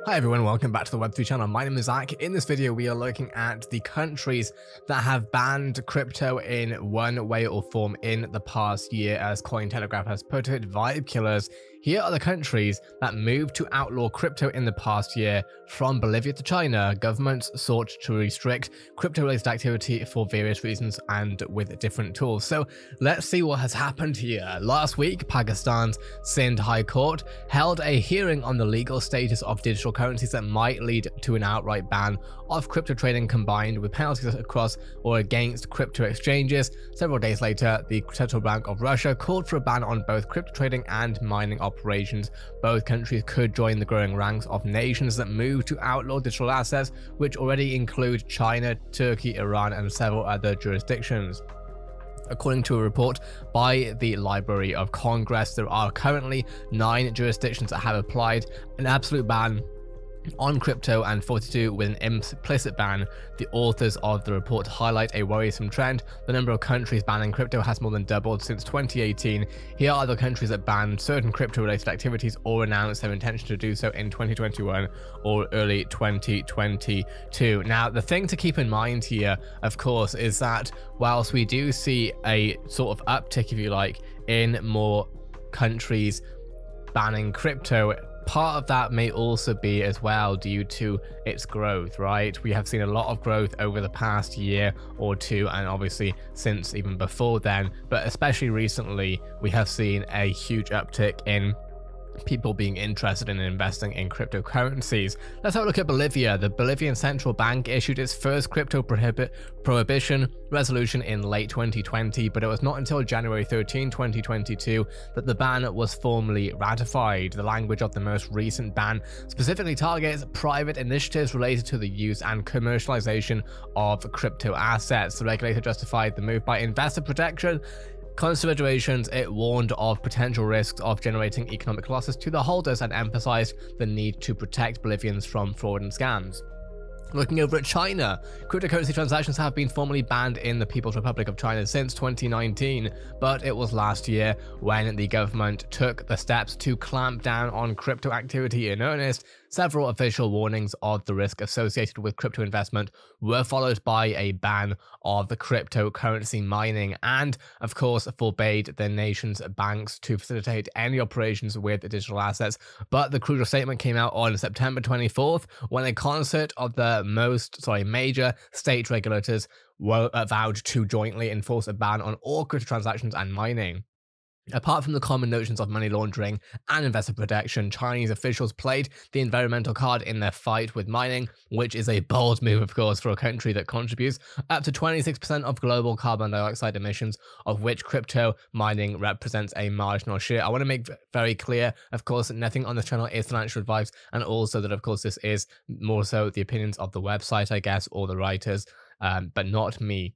Hi everyone, welcome back to the Web3 channel. My name is Zach. In this video, we are looking at the countries that have banned crypto in one way or form in the past year. As Cointelegraph has put it, Vibe Killers. Here are the countries that moved to outlaw crypto in the past year. From Bolivia to China, governments sought to restrict crypto-related activity for various reasons and with different tools. So let's see what has happened here. Last week, Pakistan's Sindh High Court held a hearing on the legal status of digital currencies that might lead to an outright ban of crypto trading combined with penalties across or against crypto exchanges. Several days later, the Central Bank of Russia called for a ban on both crypto trading and mining operations. Both countries could join the growing ranks of nations that move to outlaw digital assets, which already include China, Turkey, Iran, and several other jurisdictions. According to a report by the Library of Congress, there are currently 9 jurisdictions that have applied an absolute ban on crypto and 42 with an implicit ban. The authors of the report highlight a worrisome trend. The number of countries banning crypto has more than doubled since 2018. Here are the countries that banned certain crypto-related activities or announced their intention to do so in 2021 or early 2022. Now, the thing to keep in mind here, of course, is that whilst we do see a sort of uptick, if you like, in more countries banning crypto, part of that may also be as well due to its growth, right? We have seen a lot of growth over the past year or two, and obviously since even before then, but especially recently, we have seen a huge uptick in people being interested in investing in cryptocurrencies. Let's have a look at Bolivia. The Bolivian Central Bank issued its first crypto prohibition resolution in late 2020, but it was not until January 13, 2022 that the ban was formally ratified. The language of the most recent ban specifically targets private initiatives related to the use and commercialization of crypto assets. The regulator justified the move by investor protection considerations. It warned of potential risks of generating economic losses to the holders and emphasized the need to protect Bolivians from fraud and scams. Looking over at China, cryptocurrency transactions have been formally banned in the People's Republic of China since 2019, but it was last year when the government took the steps to clamp down on crypto activity in earnest. Several official warnings of the risk associated with crypto investment were followed by a ban of the cryptocurrency mining and, of course, forbade the nation's banks to facilitate any operations with digital assets. But the crucial statement came out on September 24th when a concert of the major state regulators were vowed to jointly enforce a ban on all crypto transactions and mining. Apart from the common notions of money laundering and investor protection, Chinese officials played the environmental card in their fight with mining, which is a bold move, of course, for a country that contributes up to 26% of global carbon dioxide emissions, of which crypto mining represents a marginal share. I want to make very clear, of course, that nothing on this channel is financial advice, and also that, of course, this is more so the opinions of the website, I guess, or the writers, but not me.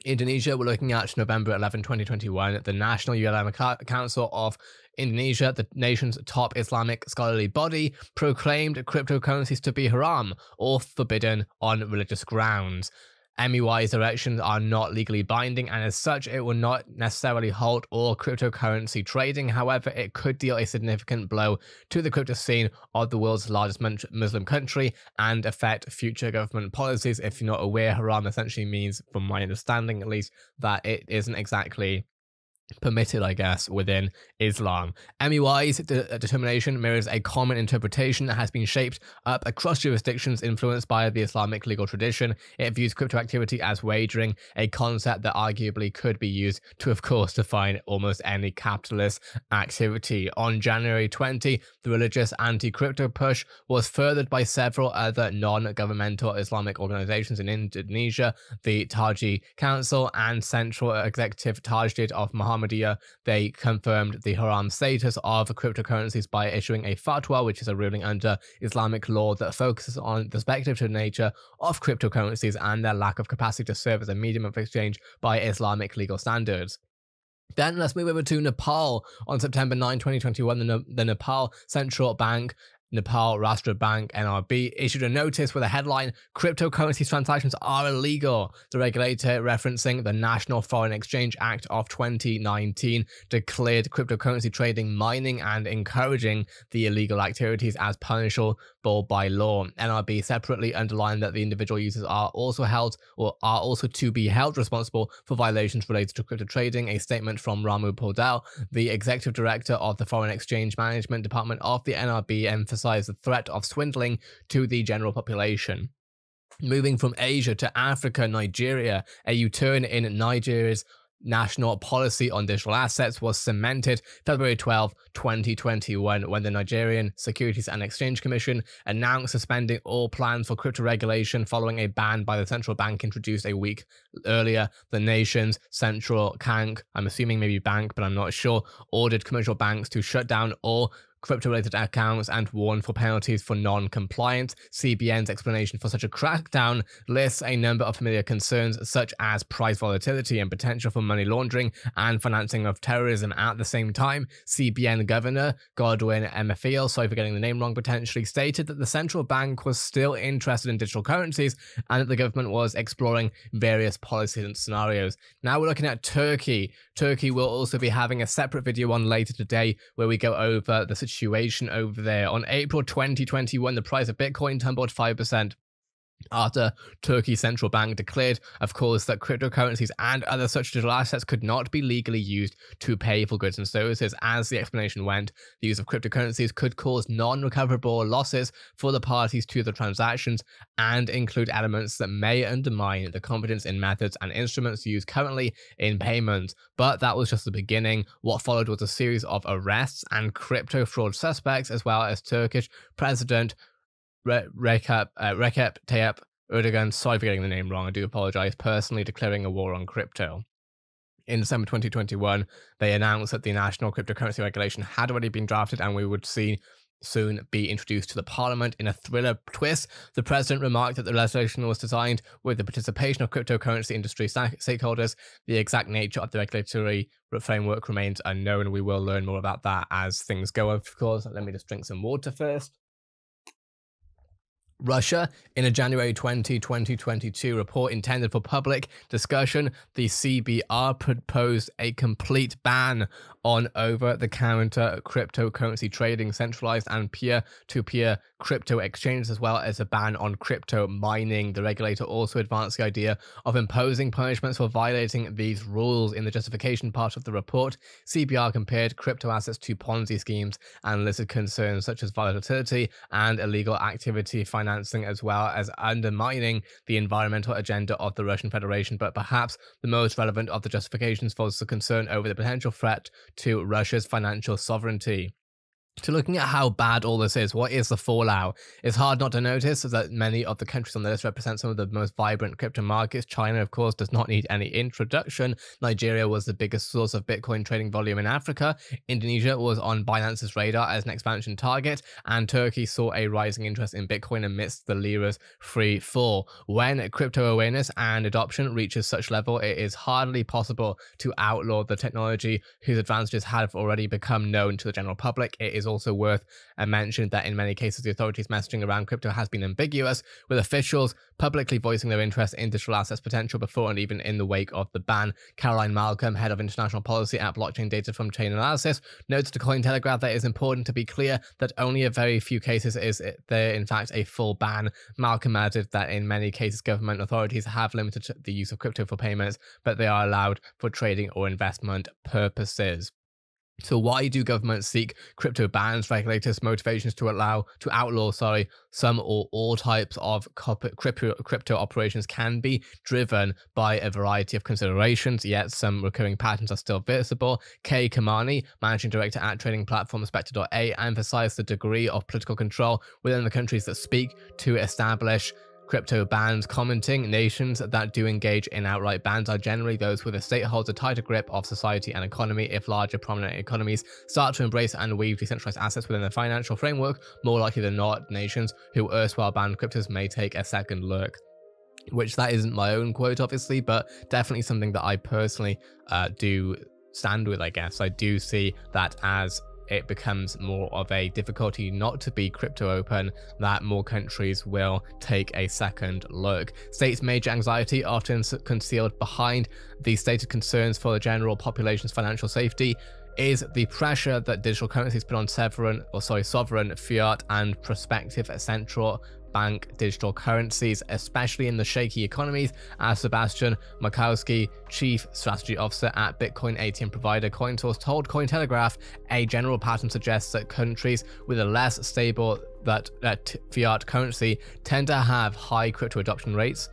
Indonesia, we're looking at November 11, 2021. The National Ulama Council of Indonesia, the nation's top Islamic scholarly body, proclaimed cryptocurrencies to be haram or forbidden on religious grounds. MUI's directions are not legally binding, and as such, it will not necessarily halt all cryptocurrency trading. However, it could deal a significant blow to the crypto scene of the world's largest Muslim country and affect future government policies. If you're not aware, haram essentially means, from my understanding at least, that it isn't exactly permitted, I guess, within Islam. MUI's determination mirrors a common interpretation that has been shaped up across jurisdictions influenced by the Islamic legal tradition. It views crypto activity as wagering, a concept that arguably could be used to, of course, define almost any capitalist activity. On January 20, the religious anti-crypto push was furthered by several other non-governmental Islamic organizations in Indonesia, the Taji Council and Central Executive Tajdid of Muhammadiyah. They confirmed the haram status of cryptocurrencies by issuing a fatwa, which is a ruling under Islamic law that focuses on the speculative nature of cryptocurrencies and their lack of capacity to serve as a medium of exchange by Islamic legal standards. Then let's move over to Nepal. On September 9, 2021, the Nepal Central Bank, Nepal Rashtra Bank (NRB), issued a notice with a headline, "Cryptocurrency transactions are illegal." The regulator, referencing the National Foreign Exchange Act of 2019, declared cryptocurrency trading, mining, and encouraging the illegal activities as punishable ungovernable by law. NRB separately underlined that the individual users are also to be held responsible for violations related to crypto trading. A statement from Ramu Podal, the executive director of the Foreign Exchange Management Department of the NRB, emphasized the threat of swindling to the general population. Moving from Asia to Africa, Nigeria, a U-turn in Nigeria's national policy on digital assets was cemented February 12, 2021, when the Nigerian Securities and Exchange Commission announced suspending all plans for crypto regulation following a ban by the central bank introduced a week earlier. The nation's central bank, I'm assuming maybe bank, but I'm not sure, ordered commercial banks to shut down all crypto-related accounts and warned for penalties for non-compliance. CBN's explanation for such a crackdown lists a number of familiar concerns such as price volatility and potential for money laundering and financing of terrorism. At the same time, CBN Governor Godwin Emefiele, sorry for getting the name wrong, potentially stated that the central bank was still interested in digital currencies and that the government was exploring various policies and scenarios. Now we're looking at Turkey. Turkey will also be having a separate video on later today where we go over the situation over there. On April 2021, the price of Bitcoin tumbled 5%. After Turkey's central bank declared, of course, that cryptocurrencies and other such digital assets could not be legally used to pay for goods and services. As the explanation went, the use of cryptocurrencies could cause non-recoverable losses for the parties to the transactions and include elements that may undermine the confidence in methods and instruments used currently in payments. But that was just the beginning. What followed was a series of arrests and crypto fraud suspects, as well as Turkish President Recep Tayyip Erdogan, sorry for getting the name wrong, I do apologize, personally declaring a war on crypto. In December 2021, they announced that the national cryptocurrency regulation had already been drafted and we would soon be introduced to the parliament. In a thriller twist, the president remarked that the legislation was designed with the participation of cryptocurrency industry stakeholders. The exact nature of the regulatory framework remains unknown. We will learn more about that as things go, of course. Let me just drink some water first. Russia. In a January 2022 report intended for public discussion, the CBR proposed a complete ban on over-the-counter cryptocurrency trading, centralized and peer-to-peer crypto exchanges, as well as a ban on crypto mining. The regulator also advanced the idea of imposing punishments for violating these rules. In the justification part of the report, CBR compared crypto assets to Ponzi schemes and listed concerns such as volatility and illegal activity financing, as well as undermining the environmental agenda of the Russian Federation. But perhaps the most relevant of the justifications was the concern over the potential threat to Russia's financial sovereignty. So looking at how bad all this is, what is the fallout? It's hard not to notice that many of the countries on the list represent some of the most vibrant crypto markets. China, of course, does not need any introduction. Nigeria was the biggest source of Bitcoin trading volume in Africa. Indonesia was on Binance's radar as an expansion target, and Turkey saw a rising interest in Bitcoin amidst the lira's free fall. When crypto awareness and adoption reaches such level, it is hardly possible to outlaw the technology whose advantages have already become known to the general public. It is also worth a mention that in many cases the authorities' messaging around crypto has been ambiguous, with officials publicly voicing their interest in digital assets potential before and even in the wake of the ban. Caroline Malcolm, head of international policy at Blockchain Data from Chainalysis, notes to Cointelegraph that it is important to be clear that only a very few cases is there in fact a full ban. Malcolm added that in many cases government authorities have limited the use of crypto for payments, but they are allowed for trading or investment purposes. So why do governments seek crypto bans? Regulators' motivations to outlaw some or all types of crypto operations can be driven by a variety of considerations, yet some recurring patterns are still visible. Kay Kamani, managing director at trading platform Spectre.a, emphasized the degree of political control within the countries that speak to establish crypto bans, commenting nations that do engage in outright bans are generally those where the state holds a tighter grip of society and economy. If larger prominent economies start to embrace and weave decentralized assets within their financial framework, more likely than not, nations who erstwhile banned cryptos may take a second look. Which that isn't my own quote, obviously, but definitely something that I personally do stand with, I guess. I do see that as it becomes more of a difficulty not to be crypto open, that more countries will take a second look. States' major anxiety, often concealed behind the stated concerns for the general population's financial safety, is the pressure that digital currencies put on sovereign fiat and prospective central bank digital currencies, especially in the shaky economies, as Sebastian Markowski, Chief Strategy Officer at Bitcoin ATM provider CoinSource, told Cointelegraph. A general pattern suggests that countries with a less stable fiat currency tend to have high crypto adoption rates.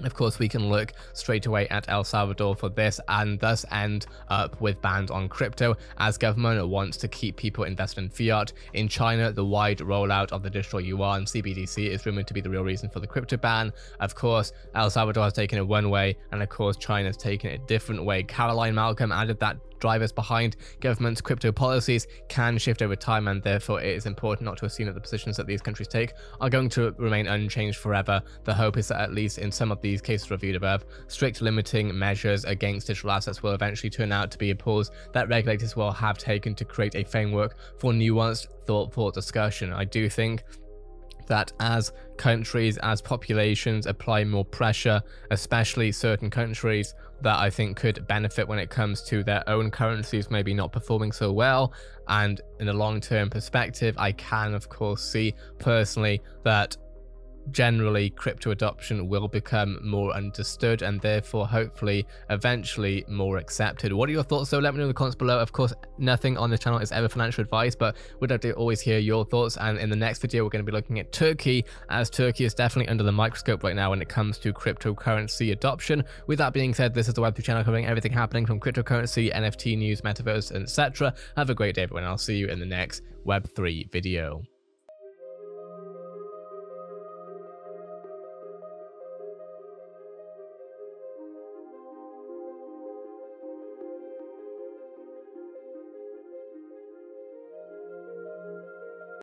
Of course, we can look straight away at El Salvador for this and thus end up with bans on crypto, as government wants to keep people invested in fiat. In China, the wide rollout of the digital yuan CBDC is rumored to be the real reason for the crypto ban. Of course, El Salvador has taken it one way, and of course, China has taken it a different way. Caroline Malcolm added that drivers behind government's crypto policies can shift over time, and therefore it is important not to assume that the positions that these countries take are going to remain unchanged forever. The hope is that at least in some of these cases reviewed above, strict limiting measures against digital assets will eventually turn out to be a pause that regulators will have taken to create a framework for nuanced, thoughtful discussion. I do think that as countries, as populations apply more pressure, especially certain countries that I think could benefit when it comes to their own currencies maybe not performing so well, and in a long-term perspective, I can of course see personally that generally crypto adoption will become more understood and therefore hopefully eventually more accepted. What are your thoughts though? Let me know in the comments below. Of course, nothing on this channel is ever financial advice, but we'd like to always hear your thoughts. And in the next video, we're going to be looking at Turkey, as Turkey is definitely under the microscope right now when it comes to cryptocurrency adoption. With that being said, this is the Web3 channel covering everything happening from cryptocurrency, NFT news, metaverse, etc. Have a great day everyone. I'll see you in the next Web3 video.